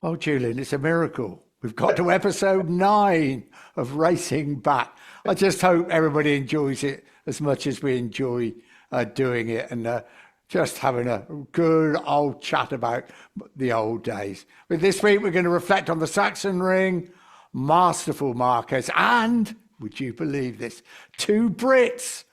Oh, Julian, it's a miracle. We've got to episode 9 of Racing Back. I just hope everybody enjoys it as much as we enjoy doing it, and just having a good old chat about the old days. But this week, we're going to reflect on the Sachsenring, masterful Marquez, and, would you believe this, 2 Brits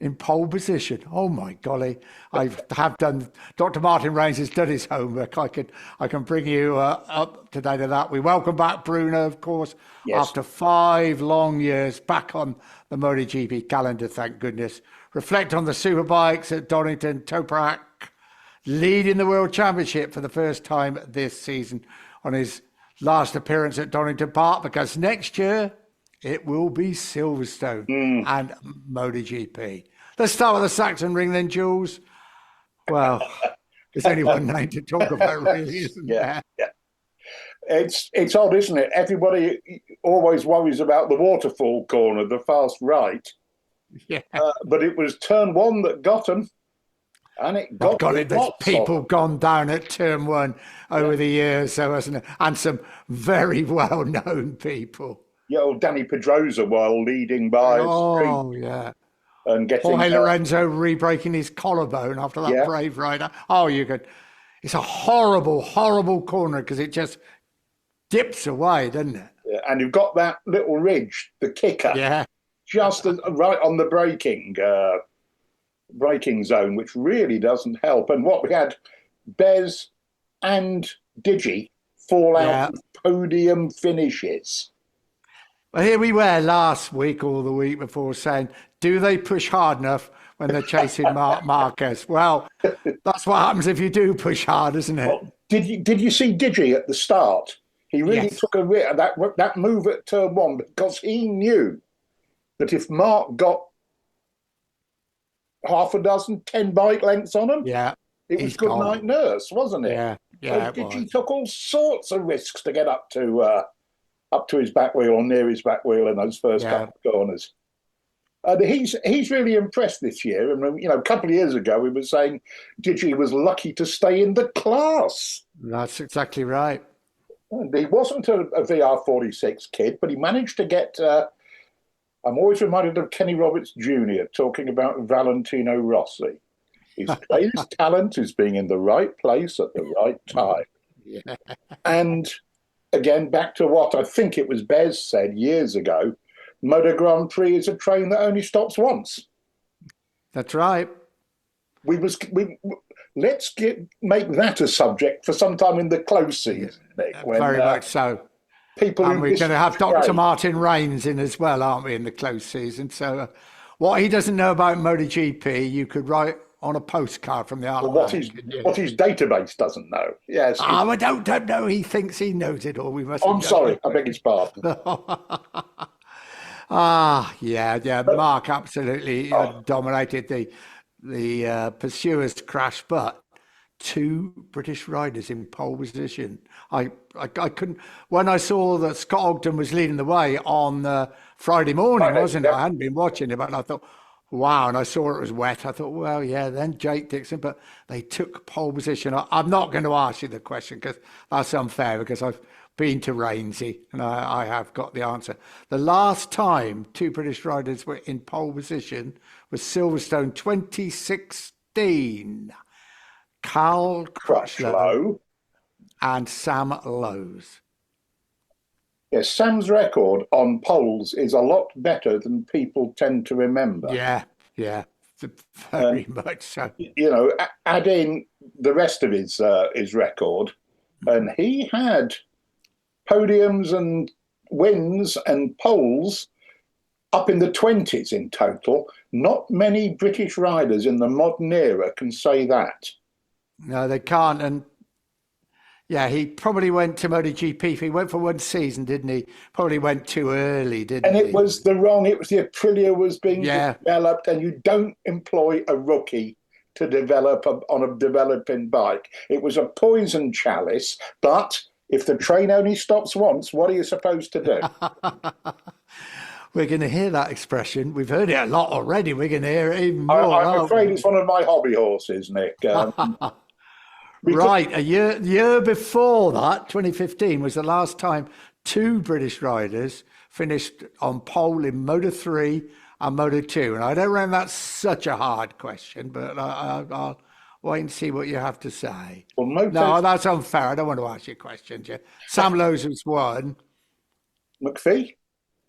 in pole position. Oh my golly, I have done. Dr. Martin Rains has done his homework. I can bring you up to date on that. We welcome back Brno, of course, yes, after 5 long years back on the MotoGP calendar, thank goodness. Reflect on the Superbikes at Donington, Toprak leading the World Championship for the first time this season on his last appearance at Donington Park, because next year it will be Silverstone and MotoGP. Let's start with the Sachsenring then, Jules. Well, there's only one name to talk about, really, isn't there? Yeah. It's odd, isn't it? Everybody always worries about the waterfall corner, the fast right. Yeah. But it was turn 1 that got them. And it got it. There's people gone down at turn 1 over the years, so hasn't it? And some very well-known people. Yeah, old Danny Pedrosa while leading by a street. Yeah. And getting Jorge Lorenzo re-breaking his collarbone after that brave rider. Oh, you could. It's a horrible, horrible corner because it just dips away, doesn't it? Yeah, and you've got that little ridge, the kicker. Yeah. Just right on the braking zone, which really doesn't help. And what we had, Bez and Digi fall out with podium finishes. Well, here we were last week or the week before saying, do they push hard enough when they're chasing Marquez? Well, that's what happens if you do push hard, isn't it? Well, did you see Digi at the start? He really took a risk, that move at turn 1, because he knew that if Mark got half a dozen, 10 bike lengths on him, it was good night nurse, wasn't it? Yeah, so Digi took all sorts of risks to get up to his back wheel or near his back wheel in those first couple of corners. He's really impressed this year. And, a couple of years ago, we were saying Digi was lucky to stay in the class. That's exactly right. And he wasn't a VR46 kid, but he managed to get... I'm always reminded of Kenny Roberts Jr. talking about Valentino Rossi. His greatest talent is being in the right place at the right time. Yeah. And... again, back to what I think it was Bez said years ago, Moto Grand Prix is a train that only stops once. That's right. Let's make that a subject for some time in the close season, Nick. Very much so. And we're going to have Dr. Martin Rains in as well, aren't we, in the close season? So what he doesn't know about MotoGP, you could write on a postcard from the Isle of what his database doesn't know. Yes. I don't know. He thinks he knows it all. We must. I'm sorry. I beg his pardon. Mark absolutely dominated the pursuers crash, but 2 British riders in pole position. I couldn't, when I saw that Scott Ogden was leading the way on Friday morning, wasn't it? I hadn't been watching it, but I thought, wow, and I saw it was wet. I thought, well, yeah, then Jake Dixon, but they took pole position. I'm not going to ask you the question because that's unfair, because I've been to Rainsy and I have got the answer. The last time 2 British riders were in pole position was Silverstone 2016. Carl Crutchlow and Sam Lowes. Yes, Sam's record on poles is a lot better than people tend to remember. Yeah, very much so. Add in the rest of his record, and he had podiums and wins and poles up in the 20s in total. Not many British riders in the modern era can say that. No, they can't. And yeah, he probably went to MotoGP. He went for one season, didn't he? Probably went too early, didn't he? And it was the Aprilia was being developed, and you don't employ a rookie to develop on a developing bike. It was a poison chalice, but if the train only stops once, what are you supposed to do? We're going to hear that expression. We've heard it a lot already. We're going to hear it even more. I'm afraid it's one of my hobby horses, Nick. Right, a year before that, 2015, was the last time two British riders finished on pole in Moto 3 and Moto 2. And I don't reckon that's such a hard question, but I'll wait and see what you have to say. Well, No, that's unfair. I don't want to ask you questions. Yeah. Sam Lowes was one. McPhee?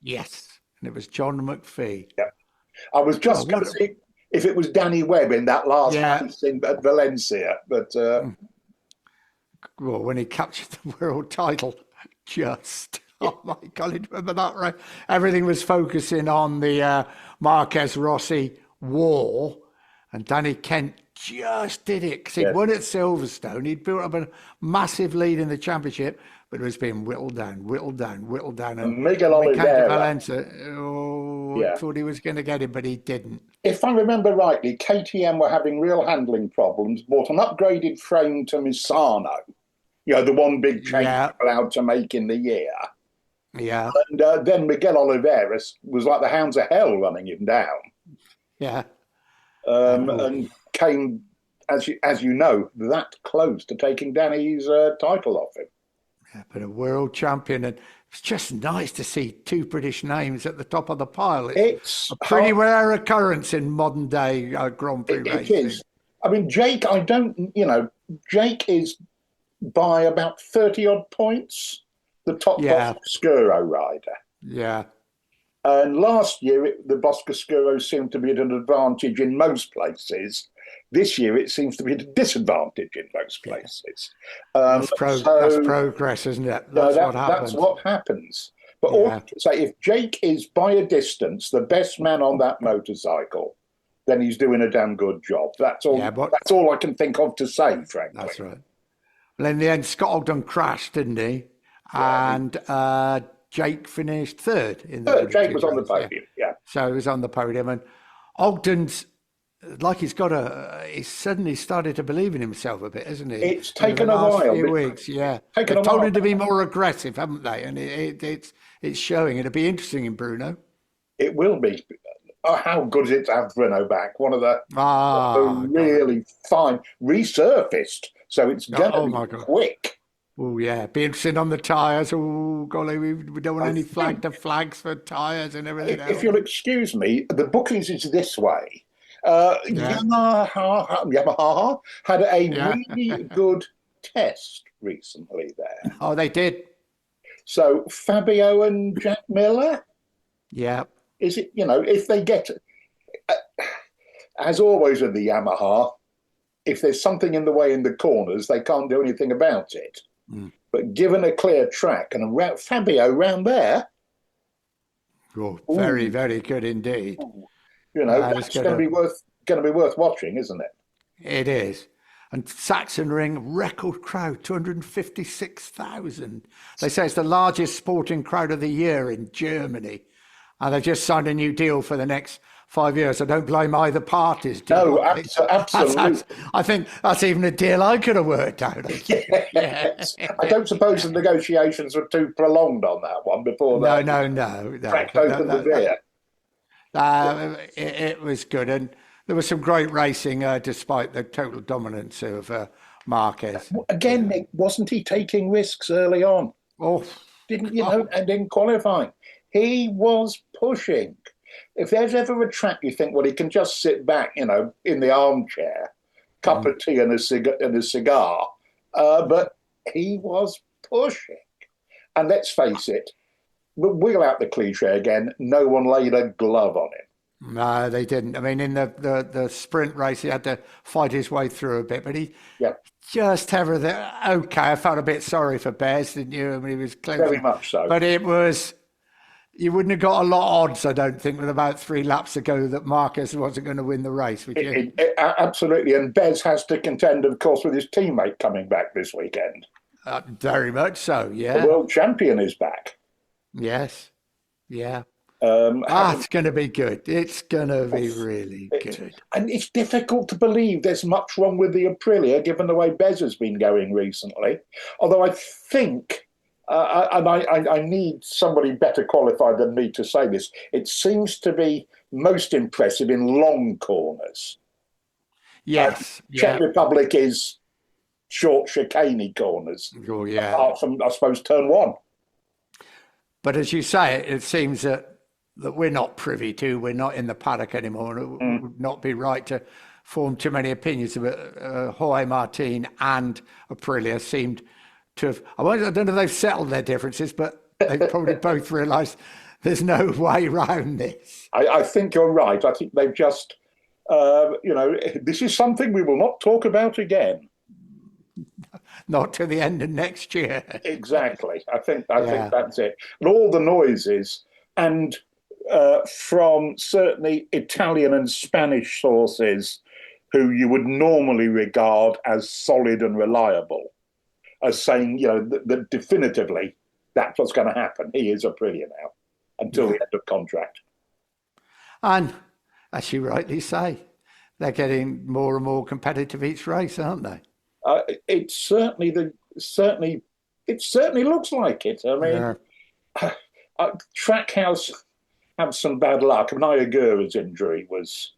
Yes, and it was John McPhee. Yeah. I was just going to see if it was Danny Webb in that last race at Valencia, but... Well, when he captured the world title, oh my God, remember that, right? Everything was focusing on the Marquez Rossi war, and Danny Kent just did it because he'd won at Silverstone. He'd built up a massive lead in the championship, but it was being whittled down. And Miguel Oliveira. Valencia, thought he was going to get him, but he didn't. If I remember rightly, KTM were having real handling problems, bought an upgraded frame to Misano, the one big change allowed to make in the year. Yeah. And then Miguel Oliveira was like the hounds of hell running him down. Yeah. And came, as you know, that close to taking Danny's title off him. Yeah, but a world champion, and it's just nice to see two British names at the top of the pile. It's a pretty rare occurrence in modern day Grand Prix racing. It is. I mean, Jake, Jake is by about 30 odd points the top Boscoscuro rider. Yeah. And last year, the Boscoscuro seemed to be at an advantage in most places. This year, it seems to be at a disadvantage in most places. That's progress, isn't it? That's what happens. That's what happens. But all I can say, if Jake is by a distance the best man on that motorcycle, then he's doing a damn good job. That's all. That's all I can think of to say, frankly. That's right. Well, in the end, Scott Ogden crashed, didn't he? Yeah, and Jake finished third. Jake was on the podium, So he was on the podium. And Ogden's, like he's suddenly started to believe in himself a bit, isn't he? It's taken a while. Few weeks, They've told him to be more aggressive, haven't they? And it's showing. It'll be interesting in Brno. It will be. Oh, how good is it to have Brno back? One of the really fine, resurfaced. So it's going to be quick. Oh, yeah. Be interesting on the tyres. Oh, golly, we don't want any flags for tyres and everything else. If you'll excuse me, the bookings is this way. Yamaha had a really good test recently there. Oh, they did. So Fabio and Jack Miller? Yeah. Is it, if they get, as always with the Yamaha, if there's something in the way in the corners, they can't do anything about it. Mm. But given a clear track and Fabio round there. Oh, very, very good indeed. That's going to be worth watching, isn't it? It is. And Sachsenring, record crowd, 256,000. They say it's the largest sporting crowd of the year in Germany. And they've just signed a new deal for the next 5 years. I don't blame either parties. Absolutely. I think that's even a deal I could have worked out. Yes. I don't suppose the negotiations were too prolonged on that one before that. No. Cracked open the beer. It was good. And there was some great racing despite the total dominance of Marquez. Again, Nick, wasn't he taking risks early on? Oh. And in qualifying. He was pushing. If there's ever a track you think, well, he can just sit back, in the armchair, cup of tea and a cigar, but he was pushing. And let's face it, wheel out the cliche again, no one laid a glove on him. No, they didn't. I mean, in the sprint race, he had to fight his way through a bit, but he just everything. Okay, I felt a bit sorry for Bez, didn't you? I mean, he was clever. Very much so. But it was... You wouldn't have got a lot of odds, I don't think, with about 3 laps to go that Marquez wasn't going to win the race, would you? Absolutely. And Bez has to contend, of course, with his teammate coming back this weekend. Very much so, yeah. The world champion is back. Yes. Yeah. It's going to be good. It's going to be really good. And it's difficult to believe there's much wrong with the Aprilia, given the way Bez has been going recently. Although I think... and I need somebody better qualified than me to say this. It seems to be most impressive in long corners. Yes. Czech Republic is short chicaney corners. Oh, yeah. Apart from, I suppose, turn one. But as you say, it seems that we're not privy to, we're not in the paddock anymore, and it would not be right to form too many opinions about Jorge Martin and Aprilia seemed to have, I don't know if they've settled their differences, but they've probably both realised there's no way around this. I think you're right. I think they've just, this is something we will not talk about again. Not to the end of next year. Exactly. I think that's it. And all the noises, and from certainly Italian and Spanish sources, who you would normally regard as solid and reliable, as saying, that definitively that's what's going to happen. He is Aprilia now until the end of contract. And as you rightly say, they're getting more and more competitive each race, aren't they? It certainly looks like it. I mean, Trackhouse had some bad luck. Nayagura's injury was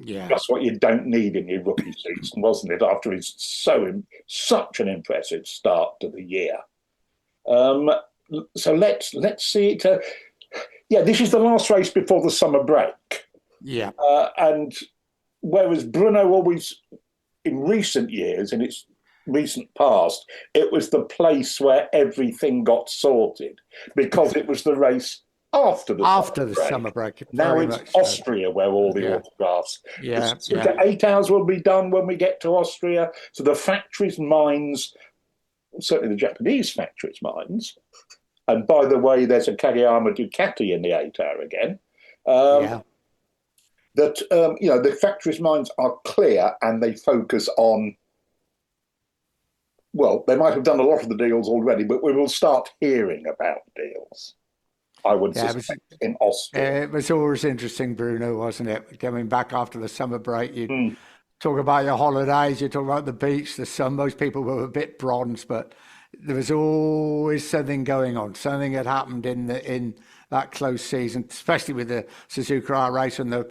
just what you don't need in your rookie season, wasn't it? After his such an impressive start to the year. So let's see it. This is the last race before the summer break. Yeah, and whereas Brno always, in recent years, in its recent past, it was the place where everything got sorted because it was the race after the summer break. Now it's Austria where all the autographs. The 8 hours will be done when we get to Austria. So the factories' minds, certainly the Japanese factories' minds, and by the way, there's a Kageyama Ducati in the 8 hour again. The factories' minds are clear and they focus on. Well, they might have done a lot of the deals already, but we will start hearing about deals. I would suspect in Austria. It was always interesting, Brno, wasn't it? Coming back after the summer break, you talk about your holidays, you talk about the beach, the sun. Most people were a bit bronze, but there was always something going on. Something had happened in that close season, especially with the Suzuka race and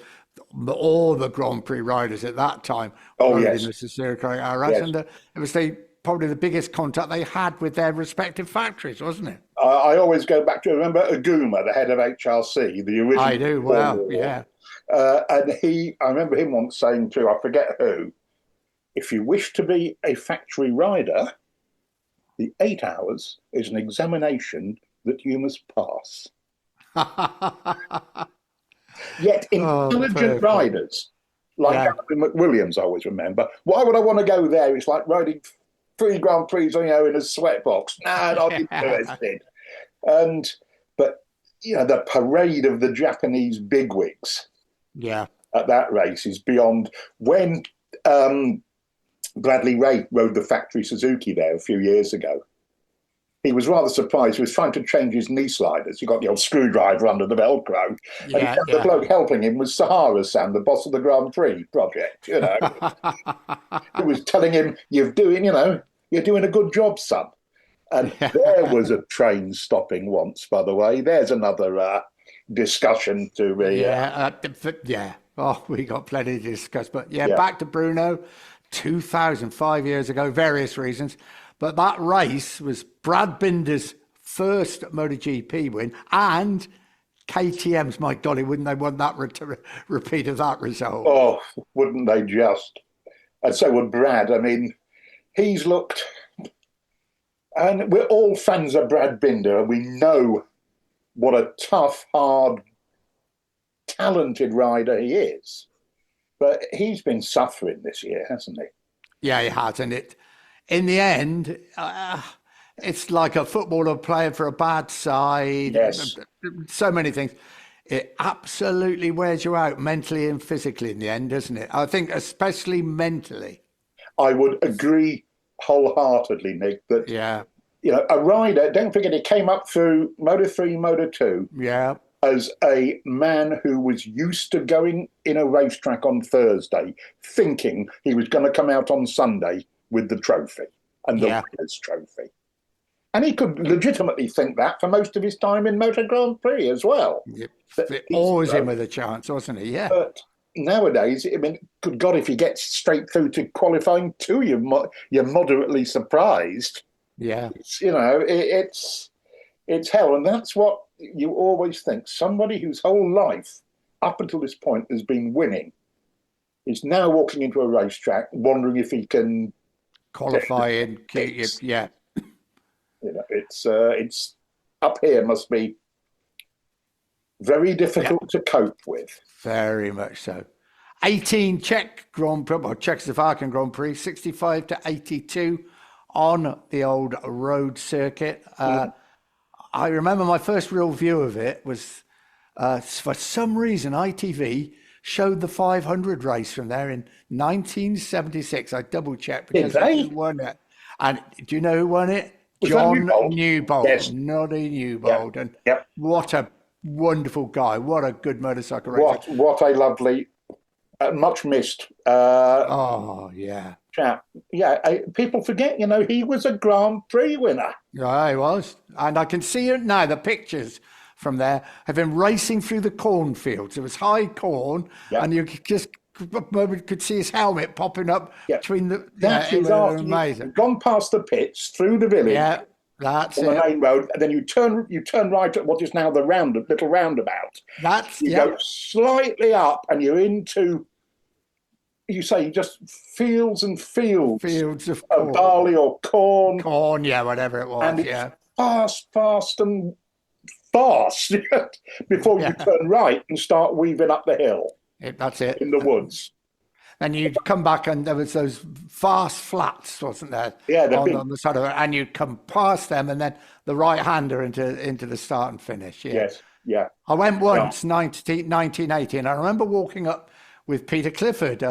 all the Grand Prix riders at that time. In the Suzuka race, and it was probably the biggest contact they had with their respective factories, wasn't it? I always go back to, remember Aguma, the head of HRC, the original. I do, well, yeah. And I remember him once saying to, I forget who, if you wish to be a factory rider, the 8 hours is an examination that you must pass. Yet intelligent riders, like Gavin McWilliams, I always remember, why would I want to go there? It's like riding 3 Grand Prix, in a sweatbox. No, not interested. But the parade of the Japanese bigwigs, at that race is beyond. When Bradley Ray rode the factory Suzuki there a few years ago, he was rather surprised. He was trying to change his knee sliders. He got the old screwdriver under the Velcro. The bloke helping him was Sahara-san, the boss of the Grand Prix project, He was telling him, you're doing a good job, son. And there was a train stopping once, by the way. There's another discussion to be... Oh, we got plenty to discuss. But back to Brno, 2005 years ago, various reasons. But that race was Brad Binder's first MotoGP win and KTM's. My golly, wouldn't they want that repeat of that result? Oh, wouldn't they just? And so would Brad. I mean, he's looked... And we're all fans of Brad Binder, and we know what a tough, hard, talented rider he is. But he's been suffering this year, hasn't he? Yeah, he has. And in the end, it's like a footballer playing for a bad side. Yes. So many things. It absolutely wears you out mentally and physically in the end, doesn't it? I think especially mentally. I would agree wholeheartedly, Nick, that a rider, don't forget, he came up through Moto3, Moto2 as a man who was used to going in a racetrack on Thursday, thinking he was going to come out on Sunday with the trophy and the winner's trophy. And he could legitimately think that for most of his time in Moto Grand Prix as well. Always in with a chance, wasn't he? Yeah. But nowadays, I mean, good God, if you get straight through to qualifying too, you're moderately surprised. Yeah. It's hell, and that's what you always think. Somebody whose whole life up until this point has been winning is now walking into a racetrack, wondering if he can Qualify and yeah. It's up here must be very difficult to cope with. Very much so. 18 Czech Grand Prix, or Czechoslovakian Grand Prix, 65 to 82 on the old road circuit. I remember my first real view of it was, for some reason, ITV showed the 500 race from there in 1976. I double checked because who won it. And do you know who won it? John Newbold. Yes. Noddy Newbold. Yep. And Yep. what a wonderful guy. What a good motorcycle racer. What a lovely, much missed yeah. chap. Yeah, people forget, he was a Grand Prix winner. Yeah, he was. And I can see it now, the pictures from there have been racing through the cornfields. It was high corn, and you could see his helmet popping up between the. That is after amazing. You've gone past the pits, through the village. Yeah, that's on the main road, and then you turn right at what is now the little roundabout. You go slightly up, and you're into. You say just fields and fields of barley or corn. Corn, whatever it was. And it's fast and fast before you turn right and start weaving up the hill. That's it. In the woods. And you'd come back and there was those vast flats, wasn't there? Yeah, on the side of it, and you'd come past them and then the right-hander into the start and finish. Yeah. Yes, yeah. I went once, 1980, and I remember walking up with Peter Clifford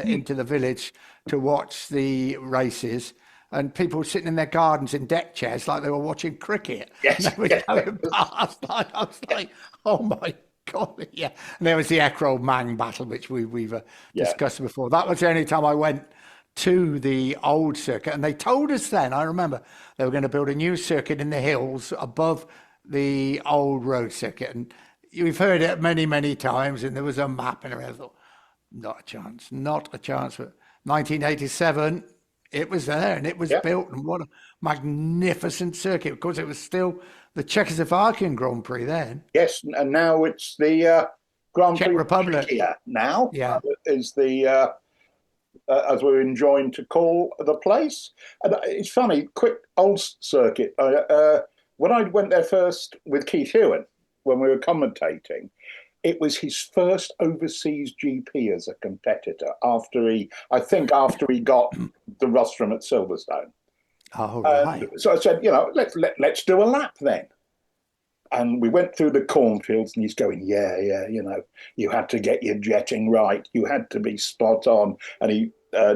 into the village to watch the races, and people were sitting in their gardens in deck chairs like they were watching cricket. Yes. And they were going past. I was like, oh my God, yeah. And there was the Eckrol-Mang battle, which we've discussed before. That was the only time I went to the old circuit. And they told us then, I remember, they were going to build a new circuit in the hills above the old road circuit. And we've heard it many, many times. And there was a map and everything. I thought, not a chance. But 1987, it was there and it was built. And what a magnificent circuit. Of course, it was still the Czechoslovakian Grand Prix then. Yes, and now it's the Grand Prix Czech Republic. Czechia now. Is the as we're enjoined to call the place. And it's funny, quick old circuit. When I went there first with Keith Hewitt, when we were commentating, it was his first overseas GP as a competitor after he got the rostrum at Silverstone. Oh, right. So I said, let's do a lap then. And we went through the cornfields, and he's going, you had to get your jetting right. You had to be spot on. And he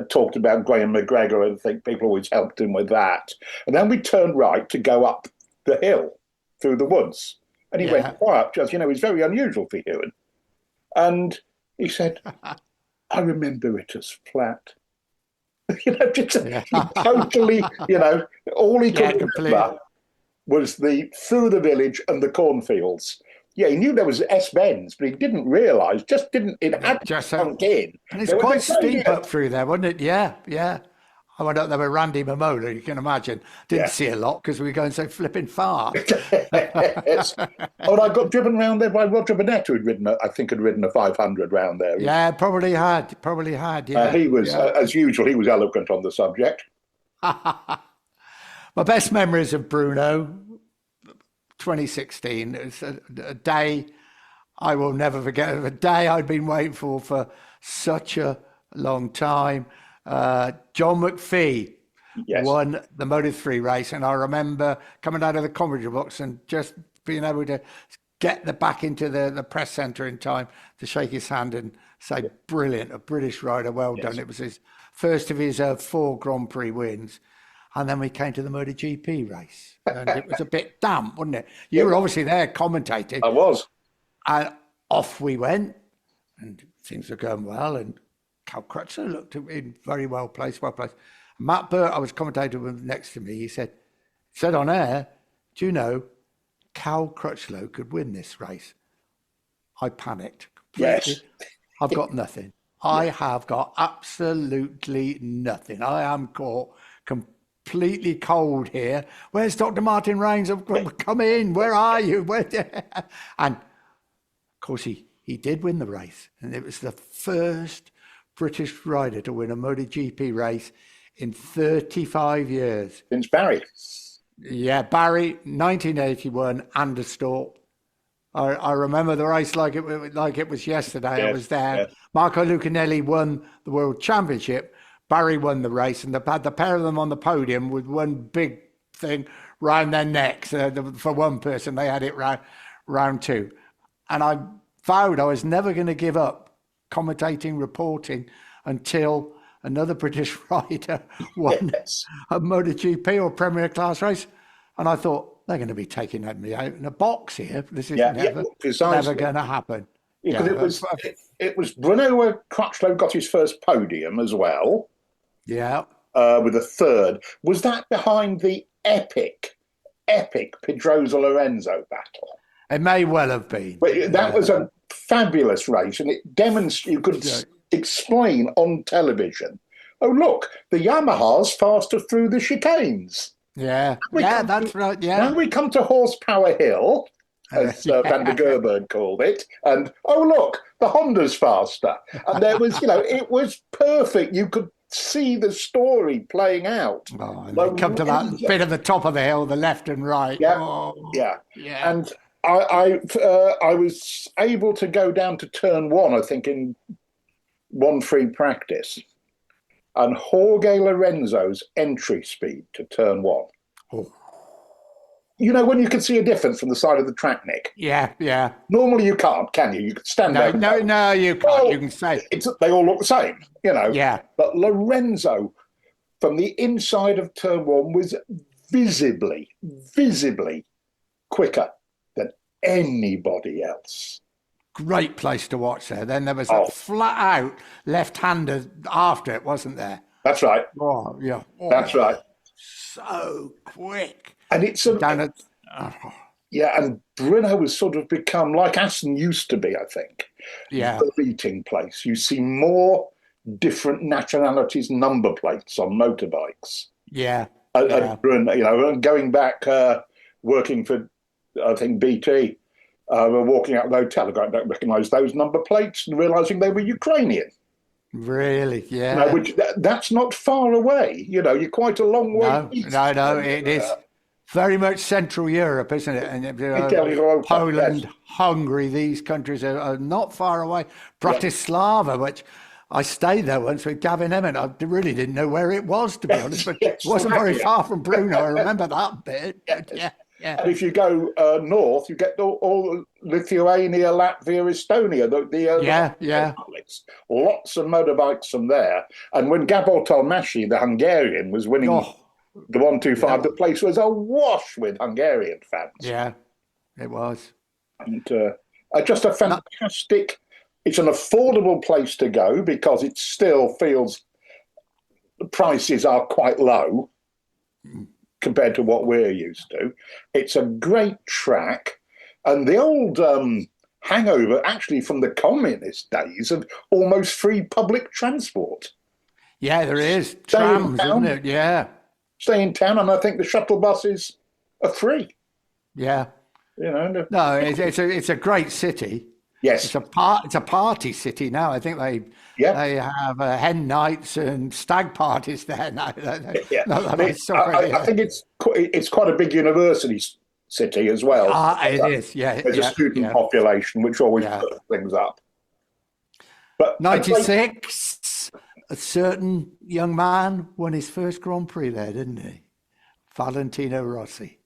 talked about Graham McGregor. I think people always helped him with that. And then we turned right to go up the hill through the woods. And he went quiet, just, it was very unusual for Hewitt. And he said, I remember it as flat. Totally, all he could remember was the through the village and the cornfields. Yeah, he knew there was S-bends, but he didn't realise, it had just sunk in. And it's quite steep up through there, wasn't it? Yeah. I went up there with Randy Mamola, you can imagine. Didn't see a lot because we were going so flipping fast. Yes. Oh, and I got driven round there by Roger Burnett, who had ridden a 500 round there. Yeah, probably had. Yeah. He was, as usual, he was eloquent on the subject. My best memories of Brno, 2016. It's a day I will never forget. A day I'd been waiting for such a long time. John McPhee won the Moto3 race, and I remember coming out of the commentary box and just being able to get back into the press centre in time to shake his hand and say, brilliant, a British rider, well done. It was his first of his 4 Grand Prix wins. And then we came to the MotoGP race, and it was a bit damp, wasn't it? You were obviously there commentating. I was. And off we went, and things were going well, and Cal Crutchlow looked in very well placed. Matt Burt, I was commentating with next to me, he said on air, do you know, Cal Crutchlow could win this race? I panicked completely. Yes. I've got nothing. I have got absolutely nothing. I am caught completely cold here. Where's Dr. Martin Rains? Come in. Where are you? And of course, he did win the race. And it was the first British rider to win a MotoGP race in 35 years. Since Barry. Yeah, Barry, 1981, Anderstorp. I remember the race like it was yesterday. Yes, I was there. yes. Marco Lucanelli won the World Championship. Barry won the race, and had the pair of them on the podium with one big thing round their necks. For one person, they had it round two. And I vowed I was never going to give up commentating, reporting until another British rider won a MotoGP or Premier Class race. And I thought, they're going to be taking me out in a box here. This is never going to happen. Because it was Brno where Crutchlow got his first podium as well. Yeah. With a third. Was that behind the epic Pedrosa Lorenzo battle? It may well have been. But that was a fabulous race, and it demonstrated, you could explain on television, oh, look, the Yamaha's faster through the chicanes. Yeah, that's right, yeah. Now we come to Horsepower Hill, as Van der Gerberg called it, and, oh, look, the Honda's faster. And there was, it was perfect. You could see the story playing out. Oh, come to that bit at the top of the hill, the left and right. Yeah, oh, yeah. And I was able to go down to turn one, I think, in one free practice. And Jorge Lorenzo's entry speed to turn one. Oh. When you can see a difference from the side of the track, Nick. Yeah. Normally you can't, can you? You can stand there. No, you can't. Well, you can say they all look the same, Yeah. But Lorenzo, from the inside of turn one, was visibly quicker than anybody else. Great place to watch there. Then there was a flat out left-hander after it, wasn't there? That's right. Oh, yeah. Oh, that's right. So quick. And it's and Brno has sort of become like Aston used to be, I think. Yeah. The meeting place. You see more different nationalities' number plates on motorbikes. Yeah. And going back, working for, I think, BT. We're walking out of the hotel. I don't recognise those number plates and realising they were Ukrainian. Really? Yeah. Which that's not far away. You're quite a long way. No. It is very much Central Europe, isn't it? And Poland, Hungary, these countries are not far away. Bratislava, which I stayed there once with Gavin Emmett. I really didn't know where it was, to be honest, but it wasn't very far from Brno. I remember that bit. Yeah. And if you go north, you get all Lithuania, Latvia, Estonia. Lots of motorbikes from there. And when Gabor Tolmási, the Hungarian, was winning the 125, the place was awash with Hungarian fans. Yeah, it was. And just a fantastic. It's an affordable place to go because it still feels the prices are quite low compared to what we're used to. It's a great track. And the old hangover, actually from the communist days, of almost free public transport. Yeah, there is. Trams, isn't it? Yeah. Stay in town, and I think the shuttle buses are free. Yeah. No, it's a great city. Yes. It's a party city now. I think they have hen nights and stag parties there now. I think it's quite a big university city as well. It is, yeah. There's a student population, which always puts things up. But 96, a certain young man won his first Grand Prix there, didn't he? Valentino Rossi.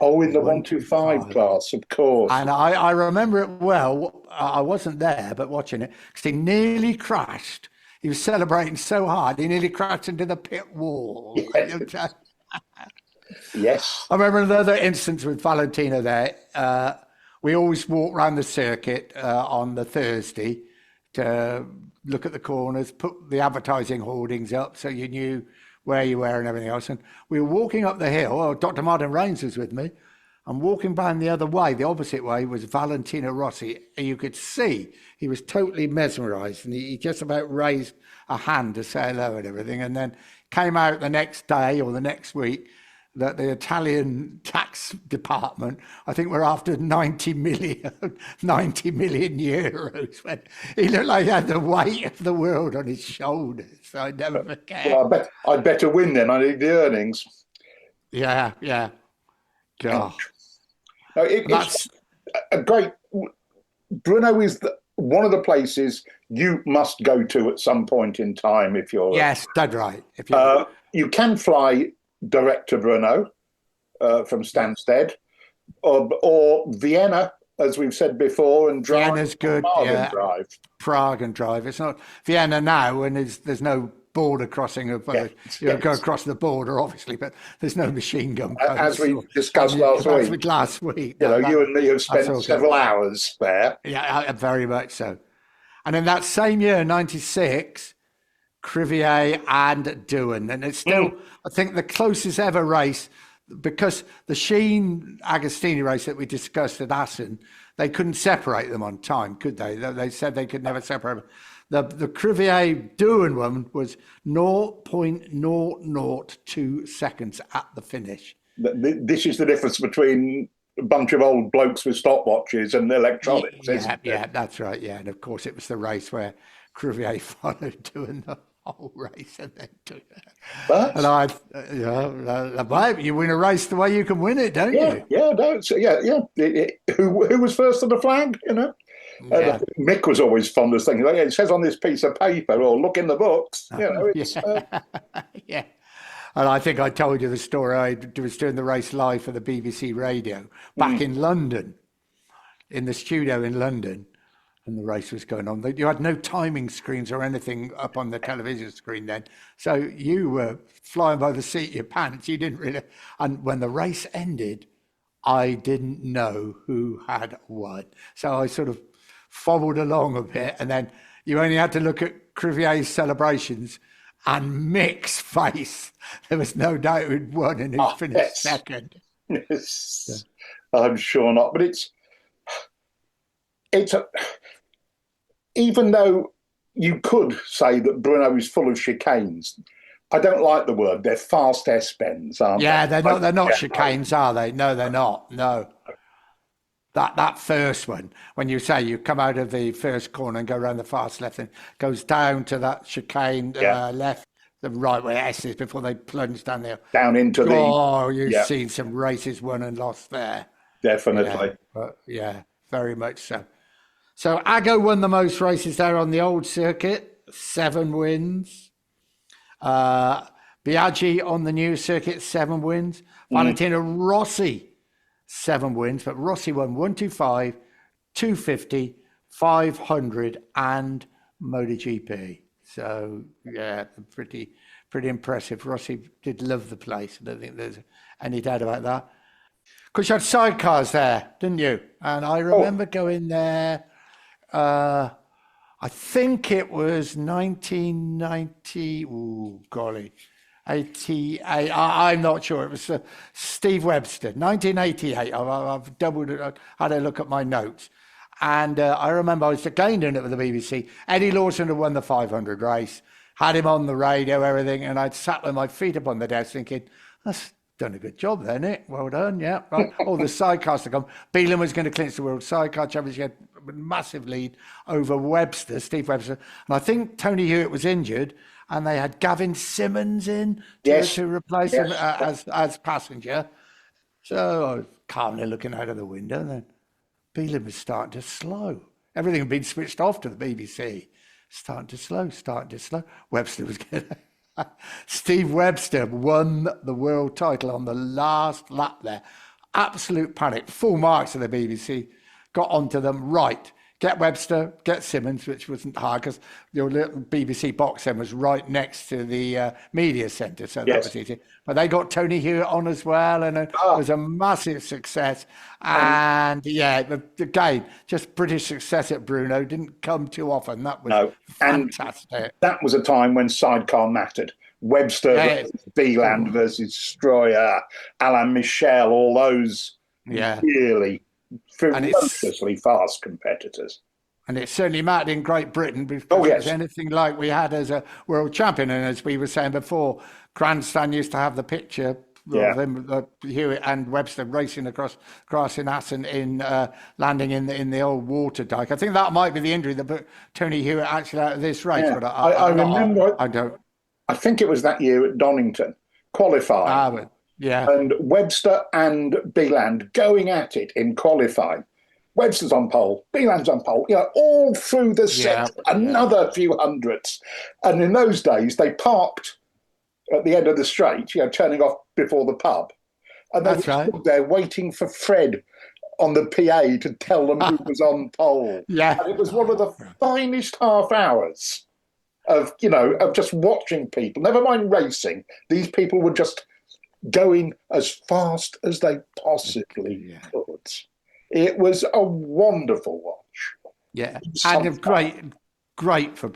Oh, in the 125 class, of course. And I remember it well. I wasn't there, but watching it, because he nearly crashed. He was celebrating so hard, he nearly crashed into the pit wall. Yes. I remember another instance with Valentino there. We always walked around the circuit on the Thursday to look at the corners, put the advertising hoardings up so you knew where you were and everything else. And we were walking up the hill. Dr. Martin Rains was with me. And walking down the other way, the opposite way, was Valentino Rossi. And you could see he was totally mesmerised, and he just about raised a hand to say hello and everything. And then came out the next day or the next week that the Italian tax department, I think, were after 90 million euros. When he looked like he had the weight of the world on his shoulders. So I never forget. Well, I'd better win then. I need the earnings. Yeah. God. No, it's a great. Brno is one of the places you must go to at some point in time if you're. Yes, dead right. If you can fly direct to Brno from Stansted, or Vienna, as we've said before, and drive. Vienna's good. Drive. Prague and drive. It's not Vienna now, and there's no border crossing of go across the border, obviously, but there's no machine gun posts. As we discussed last week. You and me have spent several hours there. Yeah, very much so. And in that same year, 96, Crivier and Doohan, and it's still, I think, the closest ever race, because the Sheen Agostini race that we discussed at Assen, they couldn't separate them on time, could they? They said they could never separate them. The Crivier Doohan one was 0.002 seconds at the finish. This is the difference between a bunch of old blokes with stopwatches and electronics. Yeah, that's right. Yeah, and of course it was the race where Crivier followed Doohan the whole race and then took it. But, and you win a race the way you can win it, don't you? Who was first on the flag? Mick was always fond of thinking, it says on this piece of paper, or look in the books. Yeah. And I think I told you the story. I was doing the race live for the BBC radio back in London, in the studio in London, and the race was going on. You had no timing screens or anything up on the television screen then. So you were flying by the seat of your pants. You didn't really. And when the race ended, I didn't know who had won. So I sort of fobbled along a bit, and then you only had to look at Crivier's celebrations and Mick's face. There was no doubt who'd won and who finished second. Yes. Yeah. I'm sure not, but even though you could say that Brno is full of chicanes, I don't like the word. They're fast S-bends, aren't they? Yeah, they're not chicanes, are they? No, they're not. No. That first one, when you say you come out of the first corner and go around the fast left and goes down to that chicane left, the right way S is before they plunge down there. Down into the... Oh, you've seen some races won and lost there. Definitely. Yeah, very much so. So Ago won the most races there on the old circuit, 7 wins. Biaggi on the new circuit, 7 wins. Valentino Rossi, 7 wins, but Rossi won 125, 250, 500, and MotoGP. So yeah, pretty impressive. Rossi did love the place. I don't think there's any doubt about that. Because you had sidecars there, didn't you? And I remember going there. I think it was 1990. Oh golly. 88. I'm not sure. It was Steve Webster, 1988. I've doubled it. I had a look at my notes. And I remember I was again doing it with the BBC. Eddie Lawson had won the 500 race, had him on the radio, everything. And I'd sat with my feet up on the desk thinking, that's done a good job there, Nick. Well done. Yeah. Right. All the sidecars to come. Beelan was going to clinch the World Sidecar Championship. He had a massive lead over Webster, Steve Webster. And I think Tony Hewitt was injured. And they had Gavin Simmons in to replace him as passenger. So I was calmly looking out of the window, and then Beelan was starting to slow. Everything had been switched off to the BBC. Starting to slow. Webster was going to... Steve Webster won the world title on the last lap there. Absolute panic. Full marks of the BBC. Got onto them. Right. Get Webster, get Simmons, which wasn't hard because your little BBC box then was right next to the media centre, so that was easy. But they got Tony Hewitt on as well, and it was a massive success. And again, just British success at Brno didn't come too often. That was fantastic. And that was a time when sidecar mattered. Webster versus Beeland versus Stroyer, Alain Michel, all those Yeah. really And it's ferociously fast competitors. and it certainly mattered in Great Britain because Oh, it was yes. anything like we had as a world champion. And as we were saying before, Grandstand used to have the picture Yeah. of them, Hewitt and Webster racing across grass in Assen in landing in the old water dike. I think that might be the injury that put Tony Hewitt actually out of this race. Yeah. But I remember, I don't. I think it was that year at Donington, qualifying, But yeah, and Webster and Beeland going at it in qualifying. Webster's on pole, Beeland's on pole, all through the yeah, set, another few hundreds. And in those days, they parked at the end of the straight, turning off before the pub. And they that's were right. stood there waiting for Fred on the PA to tell them who was on pole. Yeah. And it was one of the finest half hours of just watching people, never mind racing. These people were just going as fast as they possibly could. It was a wonderful watch. Yeah, and great for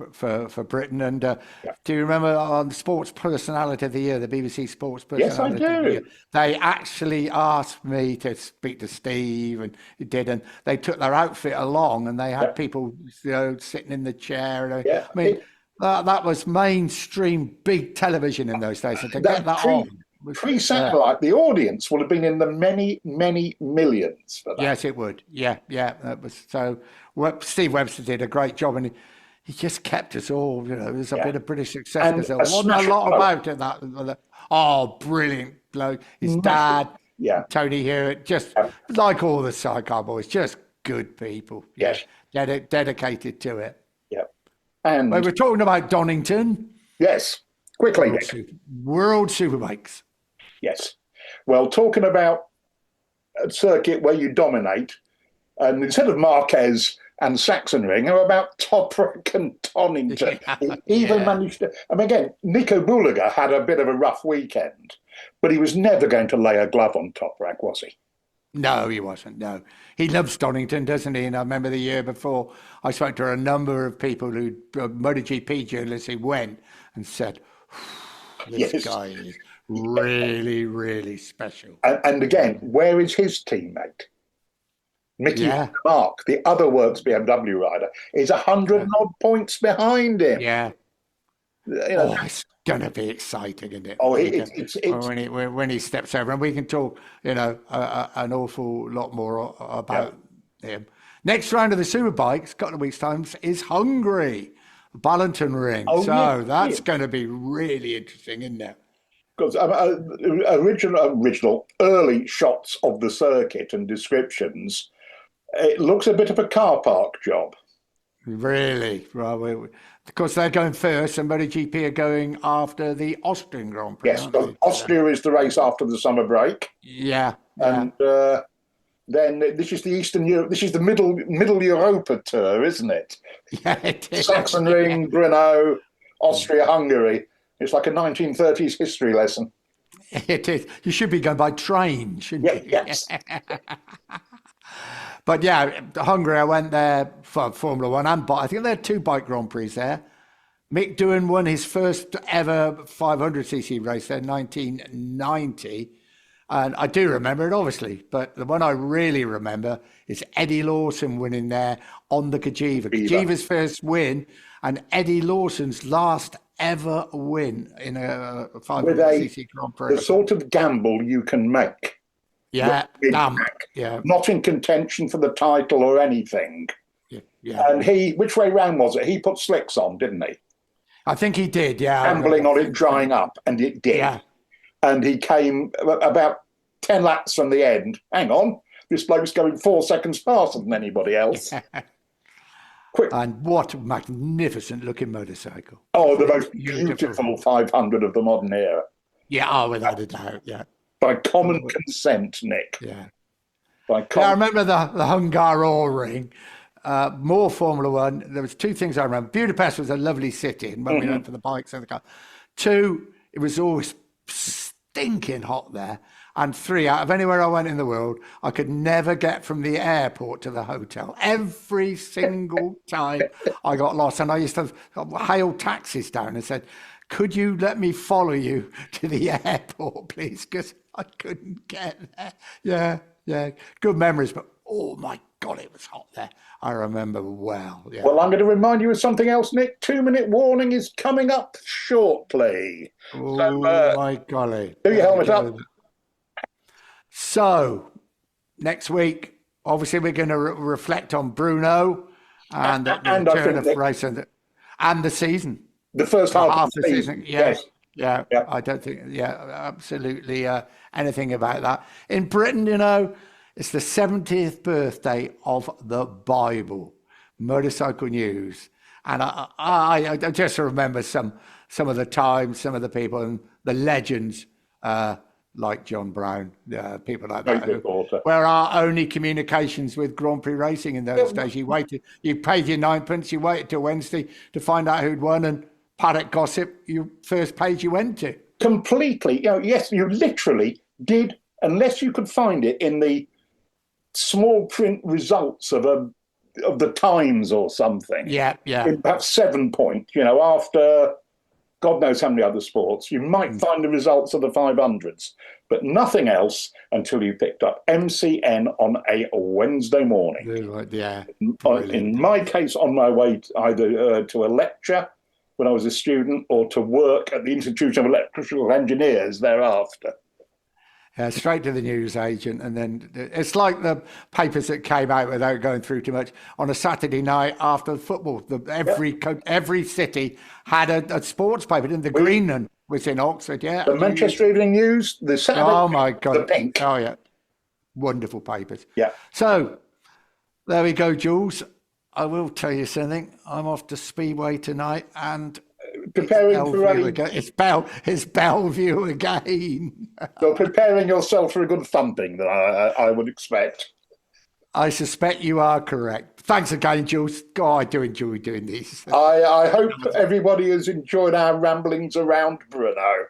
Britain. And do you remember on Sports Personality of the Year, the BBC Sports Personality Yes, I of the do. Year, they actually asked me to speak to Steve, and it did, and they took their outfit along, and they had people sitting in the chair. And Yeah. I mean, that was mainstream big television in those days, and to get that on. Pre-satellite, the audience would have been in the many, many millions for that. Yes, it would. Yeah, that was so. Steve Webster did a great job, and he just kept us all. It was a bit of British success because there wasn't a lot about it. Brilliant bloke. His dad, Tony Hewitt, just like all the sidecar boys, just good people. Yes, dedicated to it. Yeah, and we were talking about Donington. Yes, quickly. World Superbikes. Yes. Well, talking about a circuit where you dominate, and instead of Marquez and Sachsenring, how about Toprak and Donington? He even managed to. Again, Nico Buliger had a bit of a rough weekend, but he was never going to lay a glove on Toprak, was he? No, he wasn't. No, he loves Donington, doesn't he? And I remember the year before, I spoke to a number of people who, MotoGP journalists, who went and said, "This guy is really, really special." And again, where is his teammate? Mickey Mark, the other works BMW rider, is 100 odd points behind him. Yeah. It's going to be exciting, isn't it? Oh, when he steps over, and we can talk, an awful lot more about him. Next round of the Superbikes, a couple of weeks' time, is Hungary, Valentino Ring. That's going to be really interesting, isn't it? Because original early shots of the circuit and descriptions, it looks a bit of a car park job. Really? Well, because they're going first, and MotoGP are going after the Austrian Grand Prix. Yes, Austria is the race after the summer break. Yeah. And then this is the Eastern Europe. This is the Middle Europa tour, isn't it? Yeah, it is. Sachsenring, Brno, Austria, Hungary. It's like a 1930s history lesson. It is. You should be going by train, shouldn't you? Yes. But Hungary, I went there for Formula One, and I think there are 2 bike Grand Prix there. Mick Doohan won his first ever 500cc race there in 1990. And I do remember it, obviously. But the one I really remember is Eddie Lawson winning there on the Kajiva. Kajiva's first win, and Eddie Lawson's last ever win in a 500cc Grand Prix. The sort of gamble you can make. Yeah, not in contention for the title or anything. Yeah. And which way round was it? He put slicks on, didn't he? I think he did, yeah. Gambling on it drying up, and it did. Yeah. And he came about 10 laps from the end. Hang on, this bloke's going 4 seconds faster than anybody else. Quick. And what a magnificent looking motorcycle. Oh, the most beautiful 500 of the modern era. Yeah, without a doubt, yeah. By common consent, Nick. Yeah. I remember the Hungaroring. More Formula One. There was 2 things I remember. Budapest was a lovely city, and when we went for the bikes and the car. 2, it was always stinking hot there. And 3, out of anywhere I went in the world, I could never get from the airport to the hotel. Every single time I got lost, and I used to hail taxis down and said, "Could you let me follow you to the airport, please?" Because I couldn't get there. Yeah. yeah, good memories. But oh my God, it was hot there. I remember well. Yeah. Well, I'm going to remind you of something else, Nick. 2-minute warning is coming up shortly. Oh my golly. Do your helmet up. So next week, obviously, we're going to reflect on Brno and the return of racing and the season. The first half of the season. Yes. Yeah. Yep. I don't think, absolutely anything about that. In Britain, it's the 70th birthday of the Bible, Motorcycle News. And I just remember some of the times, some of the people and the legends, like John Brown, people like that, where our only communications with Grand Prix racing in those days. You paid your 9pence, you waited till Wednesday to find out who'd won, and paddock gossip, your first page you went to. Completely. Yes, you literally did, unless you could find it in the small print results of the Times or something. Yeah. In about 7 point, after God knows how many other sports, you might find the results of the 500s, but nothing else until you picked up MCN on a Wednesday morning. Yeah. In my case, on my way either to a lecture when I was a student or to work at the Institute of Electrical Engineers thereafter. Straight to the news agent, and then it's like the papers that came out without going through too much on a Saturday night after football. Every city had a sports paper. The Greenland was in Oxford, The Manchester Evening News, the Saturday. Oh my God! The Pink. Oh yeah, wonderful papers. Yeah. So there we go, Jules. I will tell you something. I'm off to Speedway tonight, and preparing for running. It's Bellevue again. So preparing yourself for a good thumping, that I would expect. I suspect you are correct. Thanks again, Jules. God, I do enjoy doing these. I hope everybody has enjoyed our ramblings around Brno.